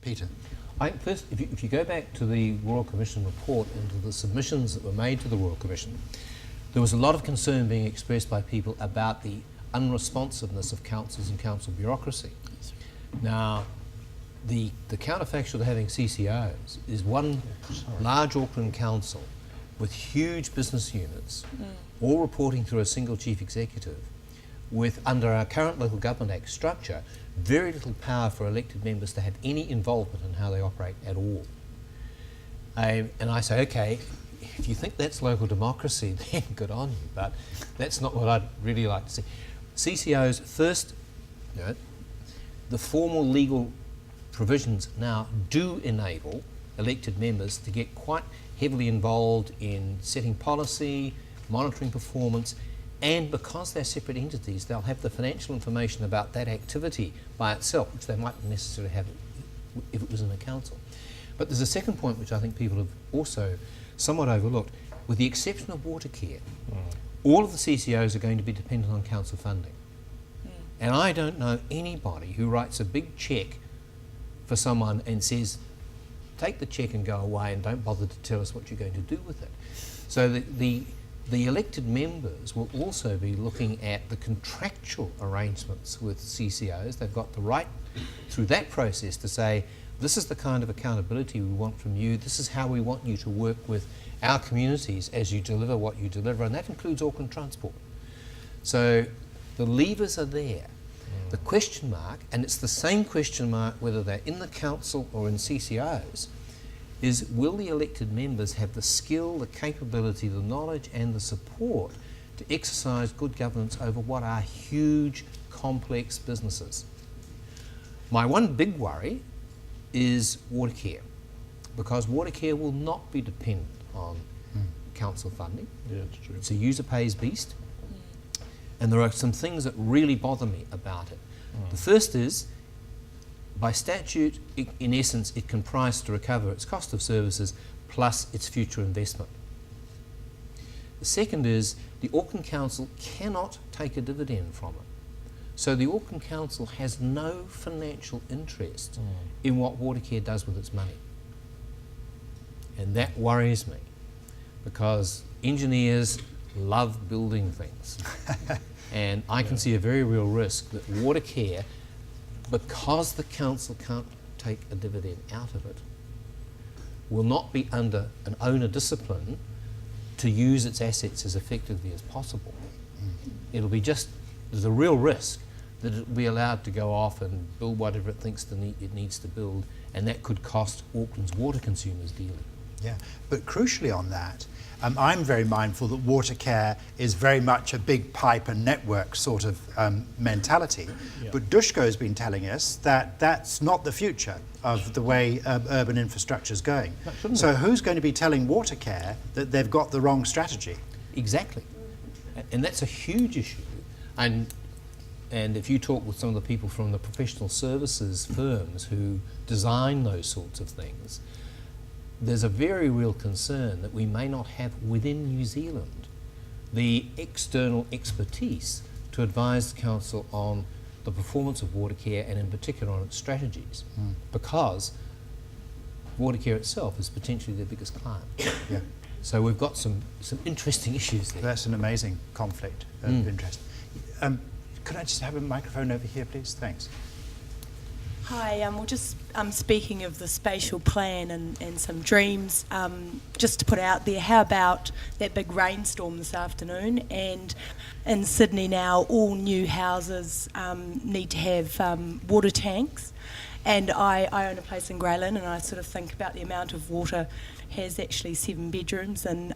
Peter. I think first, if you go back to the Royal Commission report and to the submissions that were made to the Royal Commission, there was a lot of concern being expressed by people about the unresponsiveness of councils and council bureaucracy. Now, the counterfactual to having CCOs is one large Auckland council with huge business units, all reporting through a single chief executive, with, under our current Local Government Act structure, very little power for elected members to have any involvement in how they operate at all. And I say, okay, if you think that's local democracy, then good on you, but that's not what I'd really like to see. CCOs, first, the formal legal provisions now do enable elected members to get quite heavily involved in setting policy, monitoring performance, and because they're separate entities, they'll have the financial information about that activity by itself, which they mightn't necessarily have if it was in a council. But there's a second point which I think people have also somewhat overlooked. With the exception of water care, all of the CCOs are going to be dependent on council funding. And I don't know anybody who writes a big cheque for someone and says, take the cheque and go away and don't bother to tell us what you're going to do with it. So the elected members will also be looking at the contractual arrangements with CCOs. They've got the right, through that process, to say, this is the kind of accountability we want from you, this is how we want you to work with our communities as you deliver what you deliver, and that includes Auckland Transport. So the levers are there. The question mark, and it's the same question mark whether they're in the council or in CCOs, is will the elected members have the skill, the capability, the knowledge and the support to exercise good governance over what are huge, complex businesses? My one big worry is water care, because water care will not be dependent on council funding. Yeah, it's true. It's a user pays beast, and there are some things that really bother me about it. The first is, by statute, in essence, it can price to recover its cost of services plus its future investment. The second is, the Auckland Council cannot take a dividend from it. So the Auckland Council has no financial interest in what Watercare does with its money. And that worries me, because engineers love building things. And I can see a very real risk that Watercare, because the council can't take a dividend out of it, will not be under an owner discipline to use its assets as effectively as possible. It'll be just, there's a real risk that it will be allowed to go off and build whatever it thinks it needs to build, and that could cost Auckland's water consumers dearly. Yeah, but crucially on that, I'm very mindful that water care is very much a big pipe and network sort of mentality. Yeah. But Dushko has been telling us that that's not the future of the way urban infrastructure is going. So who's going to be telling water care that they've got the wrong strategy? Exactly. And that's a huge issue. And if you talk with some of the people from the professional services firms who design those sorts of things, there's a very real concern that we may not have within New Zealand the external expertise to advise the council on the performance of water care and in particular on its strategies, because water care itself is potentially their biggest client. Yeah. So we've got some interesting issues there. That's an amazing conflict of interest. Could I just have a microphone over here, please? Thanks. Hi, well, just speaking of the spatial plan and some dreams, just to put out there, how about that big rainstorm this afternoon? And in Sydney now, all new houses need to have water tanks. And I own a place in Greylin, and I sort of think about the amount of water. Has actually 7 bedrooms and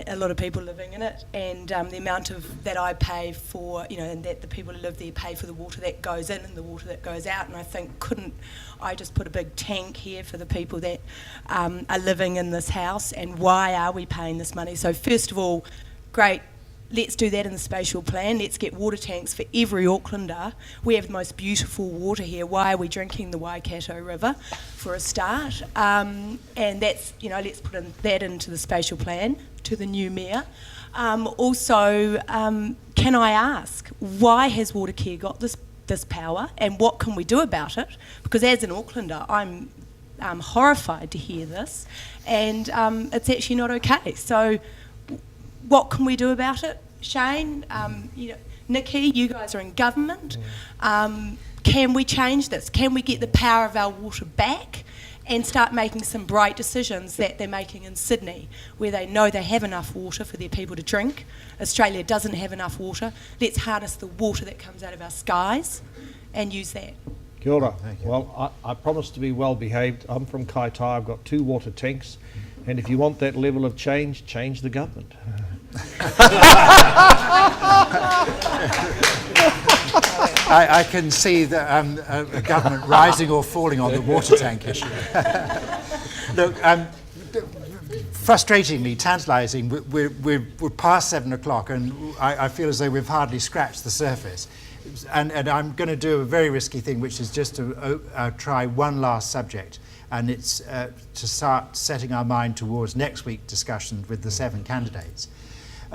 a lot of people living in it, and the amount of that I pay for, and that the people who live there pay for the water that goes in and the water that goes out. And I think, couldn't I just put a big tank here for the people that are living in this house, and why are we paying this money? So first of all, great, let's do that in the spatial plan. Let's get water tanks for every Aucklander. We have the most beautiful water here. Why are we drinking the Waikato River, for a start? And that's, let's put that into the spatial plan to the new mayor. Also, can I ask, why has Watercare got this this power, and what can we do about it? Because as an Aucklander, I'm horrified to hear this, and it's actually not okay. So what can we do about it? Shane, Nikki, you guys are in government. Can we change this? Can we get the power of our water back and start making some bright decisions that they're making in Sydney, where they know they have enough water for their people to drink? Australia doesn't have enough water. Let's harness the water that comes out of our skies and use that. Kia ora. Well, I promise to be well behaved. I'm from Kaitaia. I've got 2 water tanks, and if you want that level of change the government. I can see a government rising or falling on the water tank issue. Look, frustratingly, tantalising, we're past 7 o'clock, and I feel as though we've hardly scratched the surface. And I'm going to do a very risky thing, which is just to try one last subject, and it's to start setting our mind towards next week's discussion with the 7 candidates.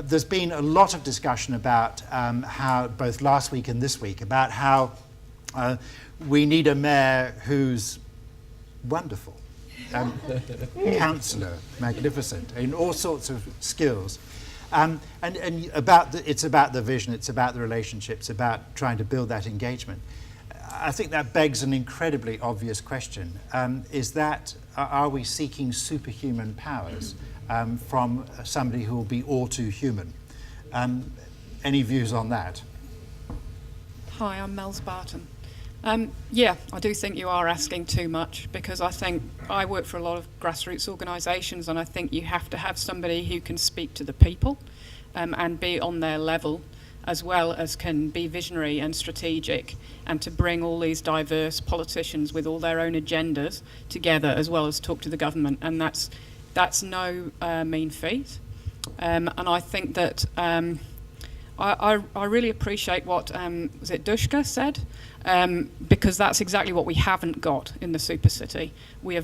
There's been a lot of discussion about how, both last week and this week, about how we need a mayor who's wonderful, councillor, magnificent, in all sorts of skills. And it's about the vision, it's about the relationships, about trying to build that engagement. I think that begs an incredibly obvious question. Are we seeking superhuman powers from somebody who will be all too human? Any views on that? Hi, I'm Mel Spartan. Yeah, I do think you are asking too much, because I think I work for a lot of grassroots organisations, and I think you have to have somebody who can speak to the people and be on their level, as well as can be visionary and strategic, and to bring all these diverse politicians with all their own agendas together, as well as talk to the government. And that's no mean feat. And I think that I really appreciate what was it Dushka said, because that's exactly what we haven't got in the Supercity. We are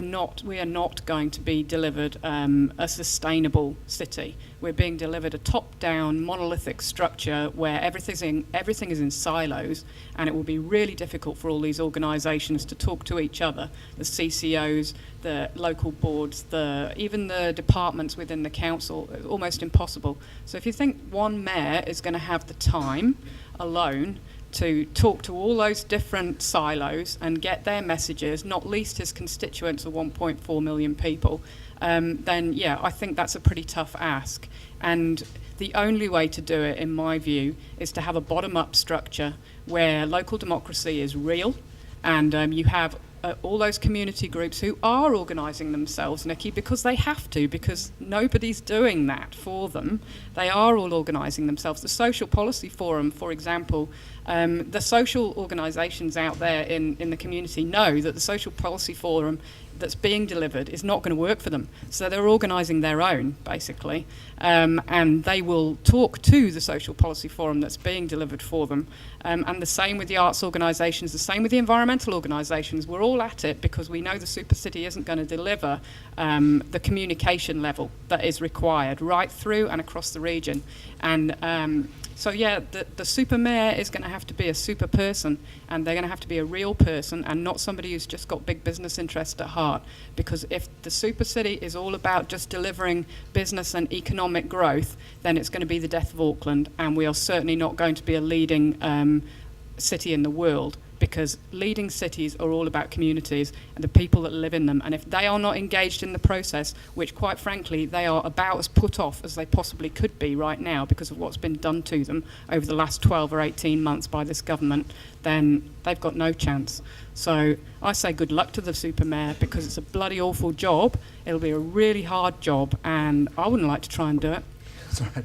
not going to be delivered a sustainable city. We're being delivered a top-down monolithic structure where everything is in silos, and it will be really difficult for all these organisations to talk to each other, the CCOs, the local boards, even the departments within the council. It's almost impossible. So if you think one mayor is going to have the time alone to talk to all those different silos and get their messages, not least his constituents of 1.4 million people, then yeah, I think that's a pretty tough ask. And the only way to do it, in my view, is to have a bottom-up structure where local democracy is real, and you have all those community groups who are organising themselves, Nikki, because they have to, because nobody's doing that for them. They are all organising themselves. The Social Policy Forum, for example, the social organisations out there in the community know that the Social Policy Forum that's being delivered is not going to work for them. So they're organising their own, basically, and they will talk to the Social Policy Forum that's being delivered for them. And the same with the arts organisations, the same with the environmental organisations. We're all at it because we know the Supercity isn't going to deliver the communication level that is required right through and across the region. And so yeah, the super mayor is going to have to be a super person, and they're going to have to be a real person and not somebody who's just got big business interests at heart. Because if the super city is all about just delivering business and economic growth, then it's going to be the death of Auckland, and we are certainly not going to be a leading city in the world. Because leading cities are all about communities and the people that live in them. And if they are not engaged in the process, which quite frankly they are about as put off as they possibly could be right now because of what's been done to them over the last 12 or 18 months by this government, then they've got no chance. So I say good luck to the super mayor, because it's a bloody awful job. It'll be a really hard job, and I wouldn't like to try and do it. Sorry.